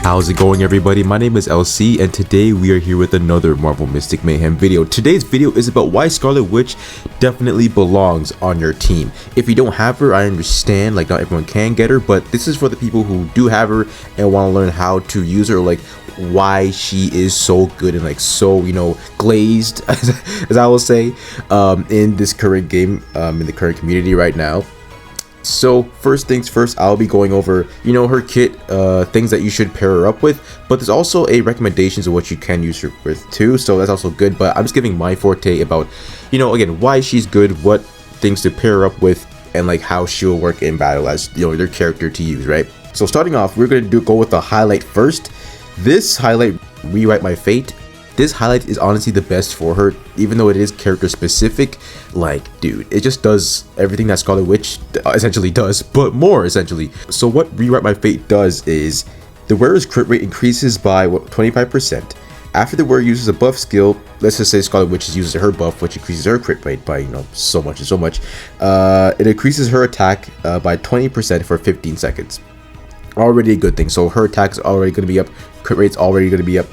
How's it going, everybody? My name is LC, and today we are here with another Marvel Mystic Mayhem video. Today's video is about why Scarlet Witch definitely belongs on your team. If you don't have her, I understand, like not everyone can get her, but this is for the people who do have her and want to learn how to use her, like why she is so good and like so, you know, glazed, as I will say, in this current game, in the current community right now. So first things first, I'll be going over, you know, her kit, things that you should pair her up with, but there's also a recommendations of what you can use her with too, so that's also good. But I'm just giving my forte about, you know, again, why she's good, what things to pair her up with, and like how she'll work in battle as, you know, their character to use, right? So starting off, we're gonna go with the highlight first. This highlight, Rewrite My Fate. This highlight is honestly the best for her, even though it is character specific. Like, dude, it just does everything that Scarlet Witch essentially does, but more essentially. So what Rewrite My Fate does is the wearer's crit rate increases by 25%. After the wearer uses a buff skill, let's just say Scarlet Witch uses her buff, which increases her crit rate by, you know, so much and so much. It increases her attack by 20% for 15 seconds. Already a good thing. So her attack's already going to be up, crit rate's already going to be up.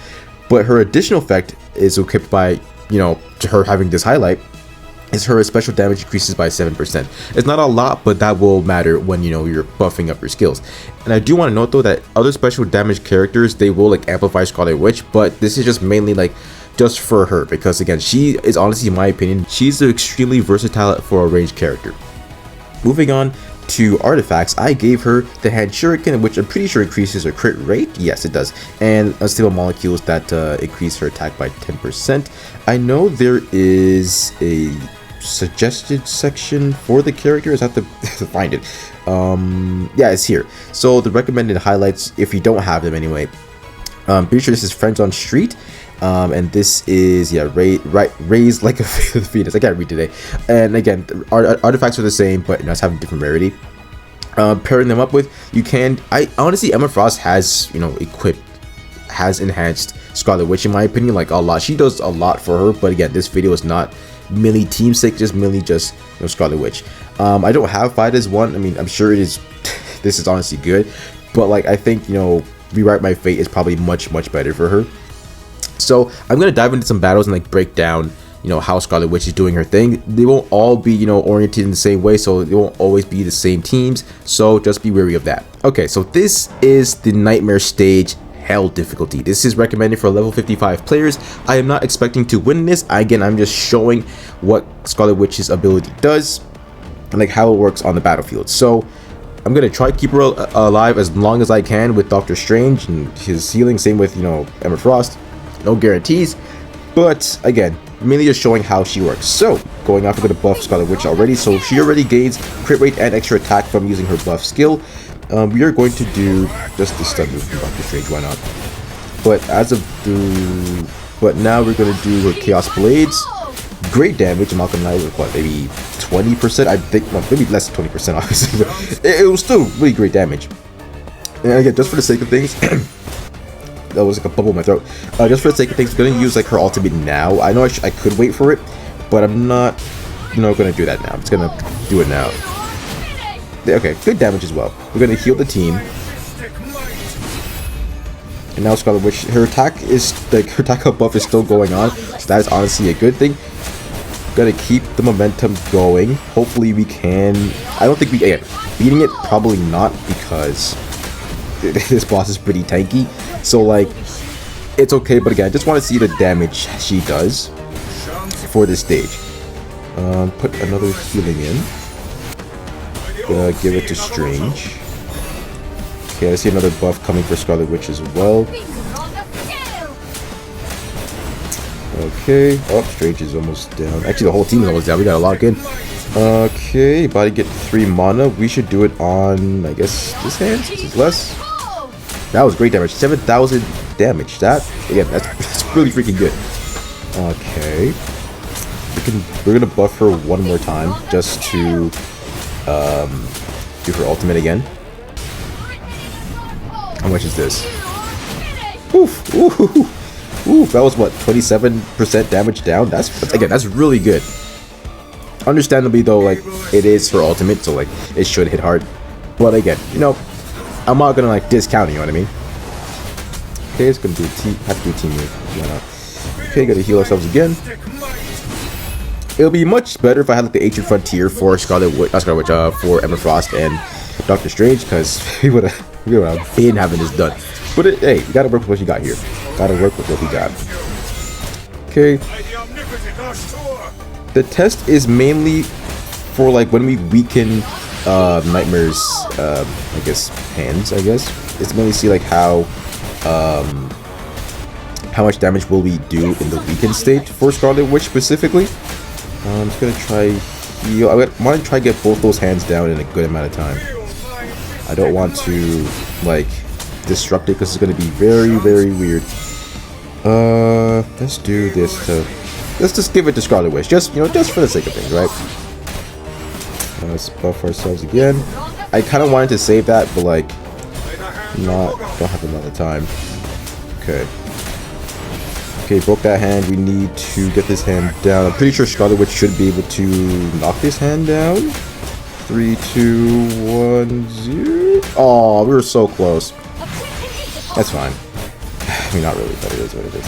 But her additional effect is equipped by, you know, to her having this highlight, is her special damage increases by 7%. It's not a lot, but that will matter when, you know, you're buffing up your skills. And I do want to note though that other special damage characters, they will like amplify Scarlet Witch, but this is just mainly like just for her, because again, she is honestly, in my opinion, she's extremely versatile for a ranged character. Moving on to artifacts, I gave her the hand shuriken, which I'm pretty sure increases her crit rate. Yes, it does. And unstable molecules that increase her attack by 10%. I know there is a suggested section for the characters. I have to find it. Yeah, it's here. So the recommended highlights, if you don't have them anyway, pretty sure this is Friends on Street. And this is, yeah, raised like a fetus. I can't read today. And again, artifacts are the same, but you know, it's having different rarity. Pairing them up with, you can, I honestly, Emma Frost has, you know, has enhanced Scarlet Witch in my opinion, like a lot. She does a lot for her, but again, this video is not merely team sake, just merely just, you know, Scarlet Witch. I don't have Fight as one. I mean, I'm sure it is, this is honestly good, but like, I think, you know, Rewrite My Fate is probably much better for her. So I'm gonna dive into some battles and like break down, you know, how Scarlet Witch is doing her thing. They won't all be, you know, oriented in the same way, so they won't always be the same teams, so just be wary of that. Okay, so this is the Nightmare Stage Hell difficulty. This is recommended for level 55 players. I am not expecting to win this. Again, I'm just showing what Scarlet Witch's ability does and like how it works on the battlefield. So I'm gonna try to keep her alive as long as I can with Doctor Strange and his healing. Same with, you know, Emma Frost. No guarantees, but again, mainly just showing how she works. So going off, we're going to buff Scarlet Witch already, so she already gains crit rate and extra attack from using her buff skill. We are going to do just the stun move from Doctor Strange, why not? But now we're going to do her Chaos Blades. Great damage. I'm not gonna lie, with what, maybe 20%? I think, well, maybe less than 20% obviously, but it was still really great damage. And again, just for the sake of things, that was like a bubble in my throat. Just for the sake of things, I'm gonna use like her ultimate now. I know I could wait for it, but I'm not, you know, gonna do that now. I'm just gonna do it now. Okay, good damage as well. We're gonna heal the team. And now Scarlet Witch, her attack is like, her attack up buff is still going on, so that is honestly a good thing. Gonna keep the momentum going. Hopefully we can. I don't think we, again, beating it probably not, because this boss is pretty tanky, so like it's okay, but again, I just want to see the damage she does for this stage. Put another healing in. Give it to Strange. Okay, I see another buff coming for Scarlet Witch as well. Okay, oh, Strange is almost down. Actually, the whole team is almost down. We gotta lock in. Okay, about to get 3 mana. We should do it on, I guess, this hand, since it's less. That was great damage. 7,000 damage. That, again, that's really freaking good. Okay. We're gonna buff her one more time just to do her ultimate again. How much is this? Oof. Ooh, that was what, 27% damage down? That's again, that's really good. Understandably though, like, it is her ultimate, so like it should hit hard. But again, you know, I'm not gonna like discount it, you know what I mean? Okay, it's gonna do have to do a team move. Why not? Okay, gotta heal ourselves again. It would be much better if I had like the Ancient Frontier for Scarlet Witch, for Emma Frost and Doctor Strange, because we would have been having this done. But hey, you gotta work with what you got here. Gotta work with what we got. Okay. The test is mainly for like when we weaken Nightmare's I guess hands. I guess it's mainly see like how much damage will we do in the weakened state for Scarlet Witch specifically. I'm just gonna try heal. I want to try to get both those hands down in a good amount of time. I don't want to like disrupt it because it's gonna be very weird. Let's do this to. Let's just give it to Scarlet Witch, just just for the sake of things, right? Let's buff ourselves again. I kind of wanted to save that, but like, don't have a lot of time. Okay. Okay, broke that hand. We need to get this hand down. I'm pretty sure Scarlet Witch should be able to knock this hand down. 3, 2, 1, 0. Oh, we were so close. That's fine. I mean, not really, but it is what it is.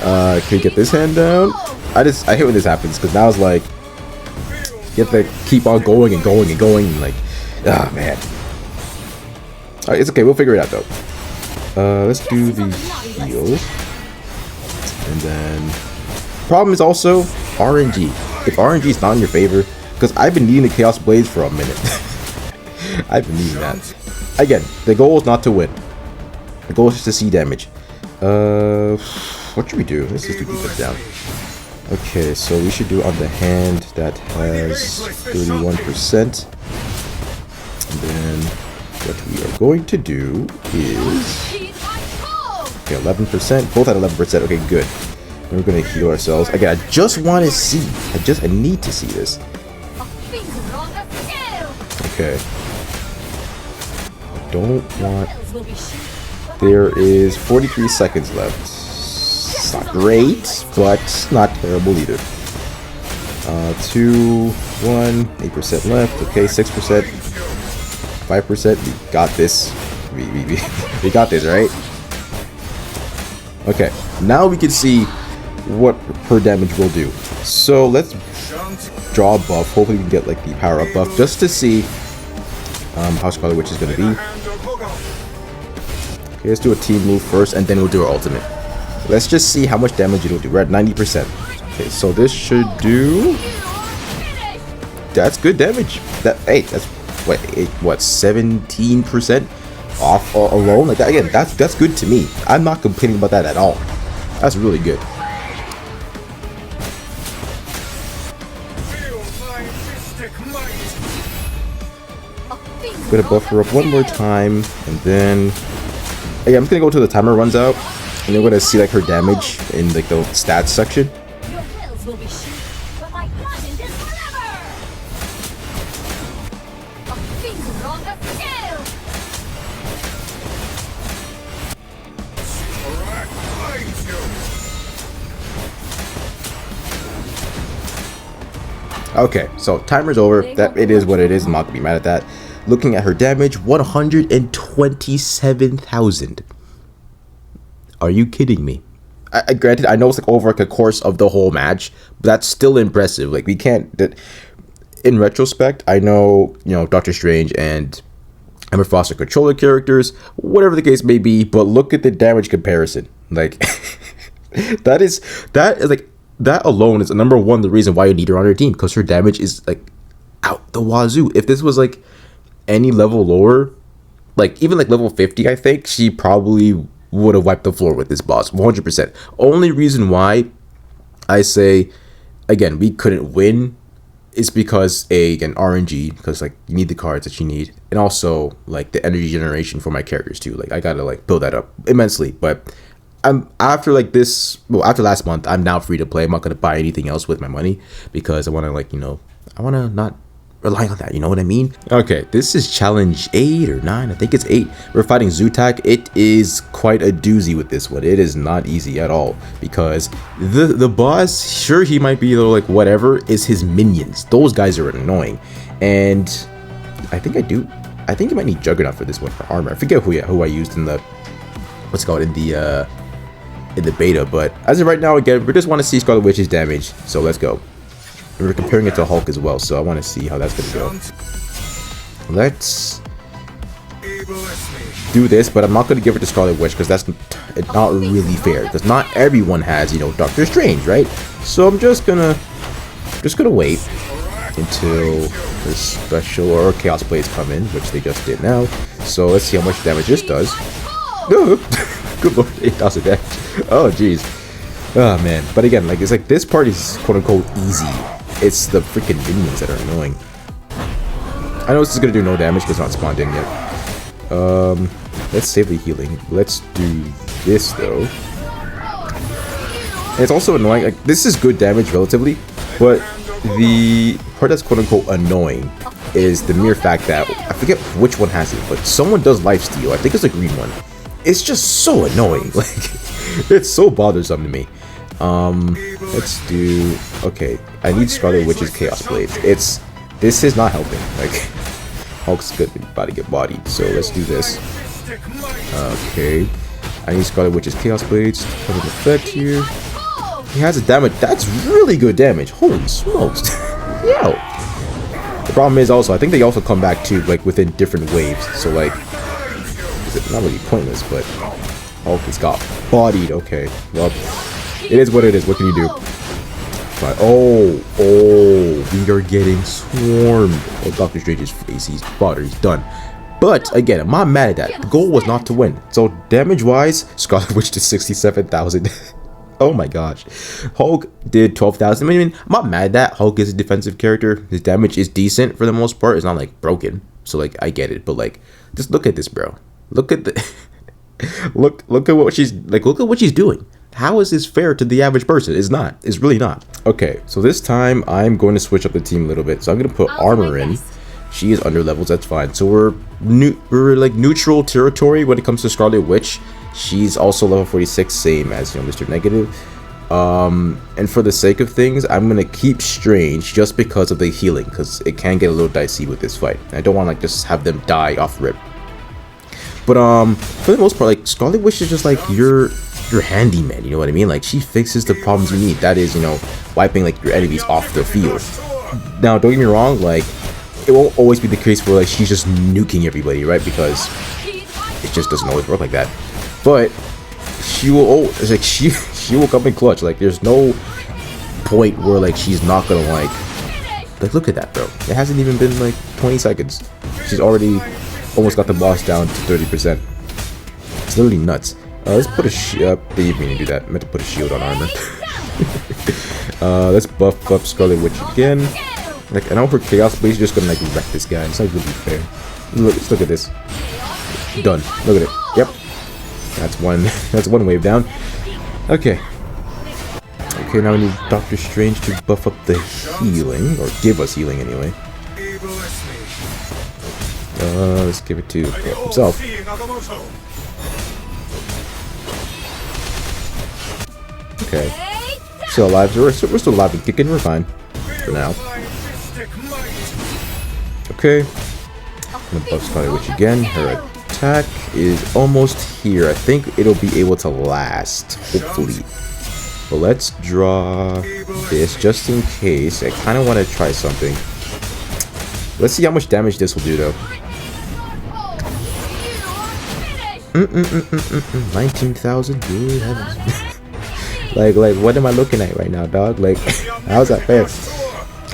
Can we get this hand down? I hate when this happens because now it's like you have to keep on going and going and going and like, ah man. Alright, it's okay. We'll figure it out though. Let's do the heal. And then, problem is also RNG. If RNG is not in your favor, because I've been needing the Chaos Blades for a minute. I've been needing that. Again, the goal is not to win. The goal is just to see damage. What should we do? Let's just do defense down. Okay, so we should do on the hand that has 31%. And then what we are going to do is... Okay, 11%. Both at 11%. Okay, good. And we're going to heal ourselves. Again, I just want to see. I need to see this. Okay. I don't want... There is 43 seconds left. It's not great, but not terrible either. 2, 1, 8% left. Okay, 6%, 5%. We got this. We got this, right? Okay, now we can see what her damage will do. So let's draw a buff. Hopefully we can get like the power up buff just to see how Scarlet Witch is going to be. Okay, let's do a team move first and then we'll do our ultimate. Let's just see how much damage it'll do. We're at 90%. Okay, so this should do... That's good damage. That's what 17% off alone? Like that, again, that's good to me. I'm not complaining about that at all. That's really good. I'm gonna buff her up one more time, and then I'm just gonna go till the timer runs out, and then we're gonna see like her damage in like the stats section. Okay, so timer's over. That it is what it is. I'm not gonna be mad at that. Looking at her damage, 127,000. Are you kidding me? Granted, I know it's like over like a course of the whole match, but that's still impressive. Like we can't. In retrospect, I know Doctor Strange and Emma Frost are controller characters, whatever the case may be. But look at the damage comparison. Like that is like. That alone is number one the reason why you need her on your team, because her damage is like out the wazoo. If this was like any level lower, like even like level 50, I think she probably would have wiped the floor with this boss 100%. Only reason why I say again we couldn't win is because again RNG, because like you need the cards that you need, and also like the energy generation for my characters too. Like I gotta like build that up immensely, but after last month, I'm now free to play. I'm not gonna buy anything else with my money because I want to I want to not rely on that. You know what I mean? Okay, this is challenge 8 or 9. I think it's 8. We're fighting Zutak. It is quite a doozy with this one. It is not easy at all because the boss, sure he might be a little like whatever, is his minions. Those guys are annoying, and I think I might need Juggernaut for this one for armor. I forget who I used in the what's it called, in the beta. But as of right now, again, we just want to see Scarlet Witch's damage. So let's go. And we're comparing it to Hulk as well, so I want to see how that's gonna go. Let's do this, but I'm not gonna give it to Scarlet Witch because that's not really fair. Because not everyone has, you know, Doctor Strange, right? So I'm just gonna wait until the special or Chaos Blades come in, which they just did now. So let's see how much damage this does. Good lord, 8,000 damage. Oh jeez. Oh man. But again, like it's like this part is quote unquote easy. It's the freaking minions that are annoying. I know this is gonna do no damage because it's not spawned in yet. Let's save the healing. Let's do this though. And it's also annoying. Like this is good damage relatively, but the part that's quote unquote annoying is the mere fact that I forget which one has it, but someone does lifesteal. I think it's the green one. It's just so annoying. Like it's so bothersome to me. Let's do. Okay, I need Scarlet Witch's Chaos Blades. This is not helping. Like Hulk's about to get bodied, so let's do this. Okay, I need Scarlet Witch's Chaos Blades to come into effect here. He has a damage. That's really good damage. Holy smokes! Yo. The problem is also I think they also come back too, like within different waves. So like, it's not really pointless, but Hulk has got bodied. Okay, well, it is what it is. What can you do? But oh, we are getting swarmed. Oh, Doctor Strange's face. He's butter. He's done. But again, I'm not mad at that. The goal was not to win. So damage-wise, Scarlet Witch did 67,000. Oh my gosh. Hulk did 12,000. I mean, I'm not mad at that. Hulk is a defensive character. His damage is decent for the most part. It's not like broken. So like, I get it. But like, just look at this, bro. Look at the look at what she's like. Look at what she's doing. How is this fair to the average person? It's not. It's really not. Okay, so this time I'm going to switch up the team a little bit. So I'm going to put Armor in. She is under levels. That's fine. So we're like neutral territory when it comes to Scarlet Witch. She's also level 46, same as, you know, Mr. Negative. And for the sake of things, I'm gonna keep Strange just because of the healing, because it can get a little dicey with this fight. I don't want to like just have them die off rip. But for the most part, like Scarlet Witch is just like your handyman, you know what I mean? Like she fixes the problems you need. That is, you know, wiping like your enemies off the field. Now, don't get me wrong, like it won't always be the case where like she's just nuking everybody, right? Because it just doesn't always work like that. But she will it's like she will come in clutch. Like there's no point where like she's not gonna like look at that, bro. It hasn't even been like 20 seconds. She's already almost got the boss down to 30%. It's literally nuts. Let's put a didn't mean to do that. I meant to put a shield on Armor. Let's buff up Scarlet Witch again. Like I know her Chaos Blade is just gonna like wreck this guy. It's not really fair. Let's look at this. Done. Look at it. Yep. That's one wave down. Okay. Okay, now we need Doctor Strange to buff up the healing, or give us healing anyway. Let's give it to himself. Okay. Still alive. We're still alive and kicking. We're fine for now. Okay. I'm gonna buff Scarlet Witch again. Her attack is almost here. I think it'll be able to last, hopefully. But let's draw this just in case. I kind of want to try something. Let's see how much damage this will do, though. 19,000. Good heavens. like, what am I looking at right now, dog? Like, how's that fair?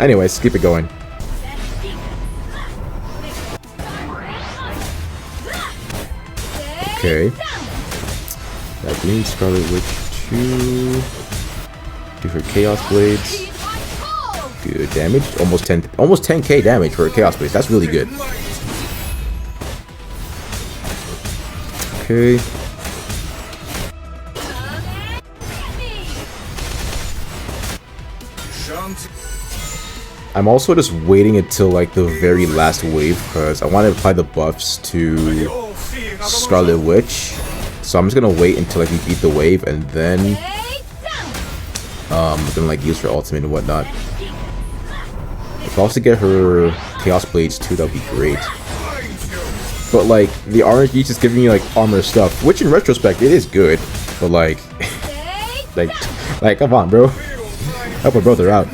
Anyways, keep it going. Okay. That means Scarlet Witch to do her Chaos Blades. Good damage. Almost 10k damage for her Chaos Blades. That's really good. Okay. I'm also just waiting until like the very last wave because I want to apply the buffs to Scarlet Witch. So I'm just gonna wait until like we beat the wave and then I'm gonna like use her ultimate and whatnot. If I also get her Chaos Blades too, that would be great. But like the orange each is giving you like armor stuff, which in retrospect it is good. But like, like come on, bro, help a brother out.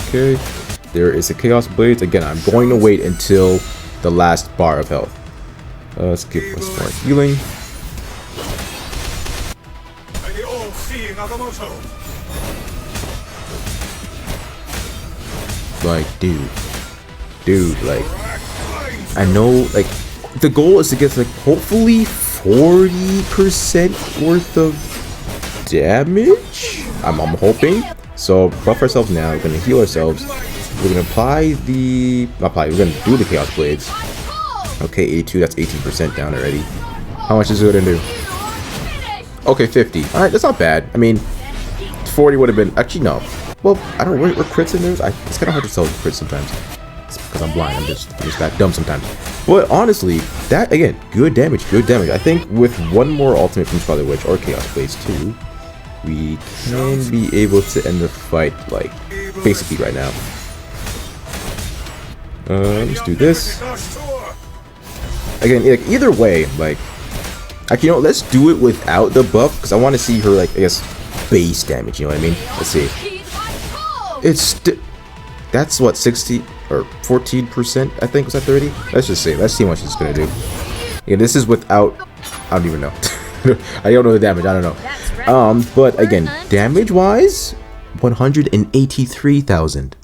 Okay, there is a Chaos Blades. Again, I'm going to wait until the last bar of health. Let's give us more healing. Like, dude, like, I know, like, the goal is to get like hopefully 40% worth of damage. I'm hoping. So buff ourselves now. We're gonna heal ourselves. We're gonna we're gonna do the Chaos Blades. Okay, 82. That's 18% down already. How much is it gonna do? Okay, 50. All right, that's not bad. I mean, 40 would have been actually no. Well, I don't know where crits in those. It's kind of hard to tell crits sometimes. It's because I'm blind. I'm just that dumb sometimes. But honestly, that again, good damage, good damage. I think with one more ultimate from Scarlet Witch or Chaos Blades too, we can be able to end the fight like basically right now. Let's do this. Again, either way, like, actually, you know, let's do it without the buff because I want to see her like I guess base damage. You know what I mean? Let's see. That's what 60 or 14%. I think was that 30. Let's just see. Let's see how much it's gonna do. Yeah, this is without. I don't even know. I don't know the damage. I don't know. But again, damage-wise, 183,000.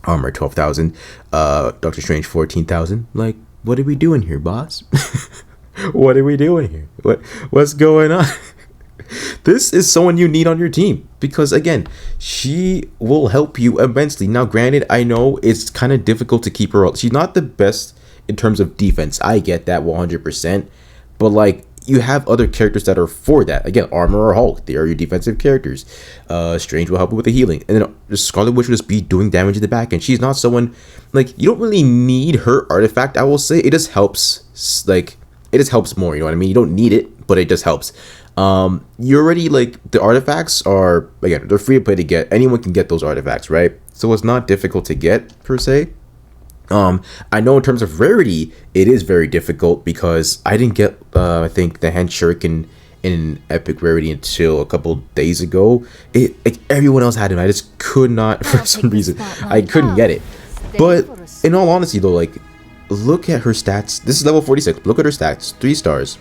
Armor 12,000. Doctor Strange 14,000. Like, what are we doing here, boss? What are we doing here? What's going on? This is someone you need on your team because again, she will help you immensely. Now, granted, I know it's kind of difficult to keep her. She's not the best in terms of defense. I get that 100%, but like, you have other characters that are for that. Again, Armor or Hulk, they are your defensive characters. Strange will help you with the healing, and then Scarlet Witch will just be doing damage in the back. And she's not someone like you don't really need her artifact. I will say it just helps. Like it just helps more. You know what I mean? You don't need it, but it just helps. You already like the artifacts are again they're free to play to get. Anyone can get those artifacts, right? So it's not difficult to get per se. I know in terms of rarity, it is very difficult because I didn't get, I think, the hand shuriken in epic rarity until a couple days ago. Like everyone else had it. I just could not, for some reason, I couldn't get it. But in all honesty, though, like, look at her stats. This is level 46. Look at her stats. 3 stars.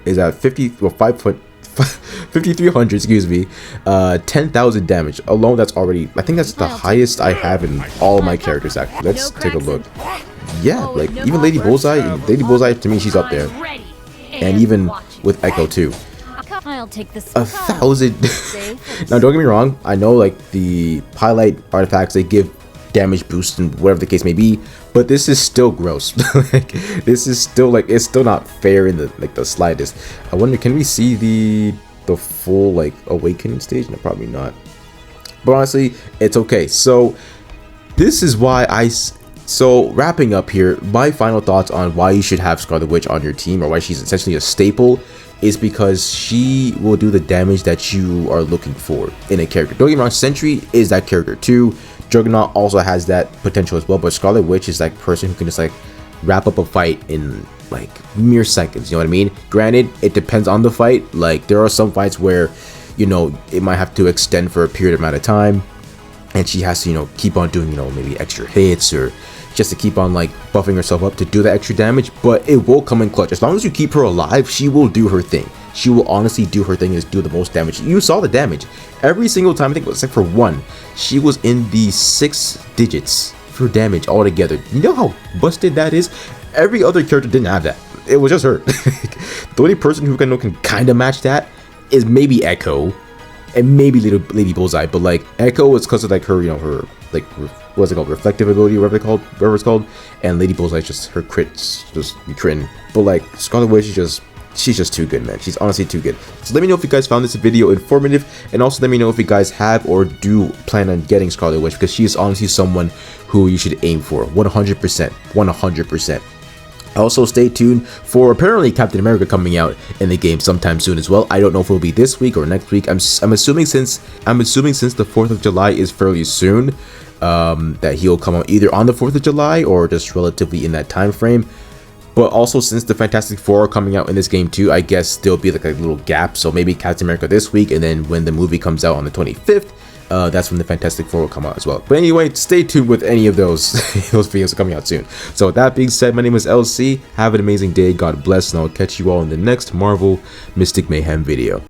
Is at 5,300, excuse me, 10,000 damage alone. That's already, I think that's the highest I have in all my characters. Actually, let's take a look. Yeah, like even Lady Bullseye to me, she's up there, and even with Echo too. I'll take this 1,000. Now, don't get me wrong. I know like the highlight artifacts they give damage boost and whatever the case may be, but this is still gross. Like this is still like it's still not fair in the like the slightest. I wonder, can we see the full like awakening stage? No, probably not. But honestly, it's okay. So this is why so wrapping up here, my final thoughts on why you should have Scarlet Witch on your team, or why she's essentially a staple, is because she will do the damage that you are looking for in a character. Don't get me wrong, Sentry is that character too. Juggernaut also has that potential as well, but Scarlet Witch is like person who can just like wrap up a fight in like mere seconds. You know what I mean? Granted, it depends on the fight. Like there are some fights where, you know, it might have to extend for a period amount of time, and she has to, you know, keep on doing, you know, maybe extra hits or just to keep on like buffing herself up to do that extra damage. But it will come in clutch. As long as you keep her alive, she will do her thing. She will honestly do her thing, is do the most damage. You saw the damage every single time. I think except for one, she was in the 6 digits for damage altogether. You know how busted that is? Every other character didn't have that. It was just her. The only person who can kind of match that is maybe Echo and maybe Lady Bullseye. But like Echo is because of like her, you know, her like what's it called, reflective ability, whatever it's called, and Lady Bullseye is just her crits just be critting. But like Scarlet Witch is just, she's just too good, man. She's honestly too good. So let me know if you guys found this video informative, and also let me know if you guys have or do plan on getting Scarlet Witch, because she is honestly someone who you should aim for 100%. Also, stay tuned for apparently Captain America coming out in the game sometime soon as well. I don't know if it'll be this week or next week. I'm assuming since the 4th of July is fairly soon, that he'll come out either on the 4th of July or just relatively in that time frame. But also, since the Fantastic Four are coming out in this game too, I guess there'll be like a little gap. So maybe Captain America this week, and then when the movie comes out on the 25th, that's when the Fantastic Four will come out as well. But anyway, stay tuned with any of those those videos are coming out soon. So with that being said, my name is LC. Have an amazing day. God bless, and I'll catch you all in the next Marvel Mystic Mayhem video.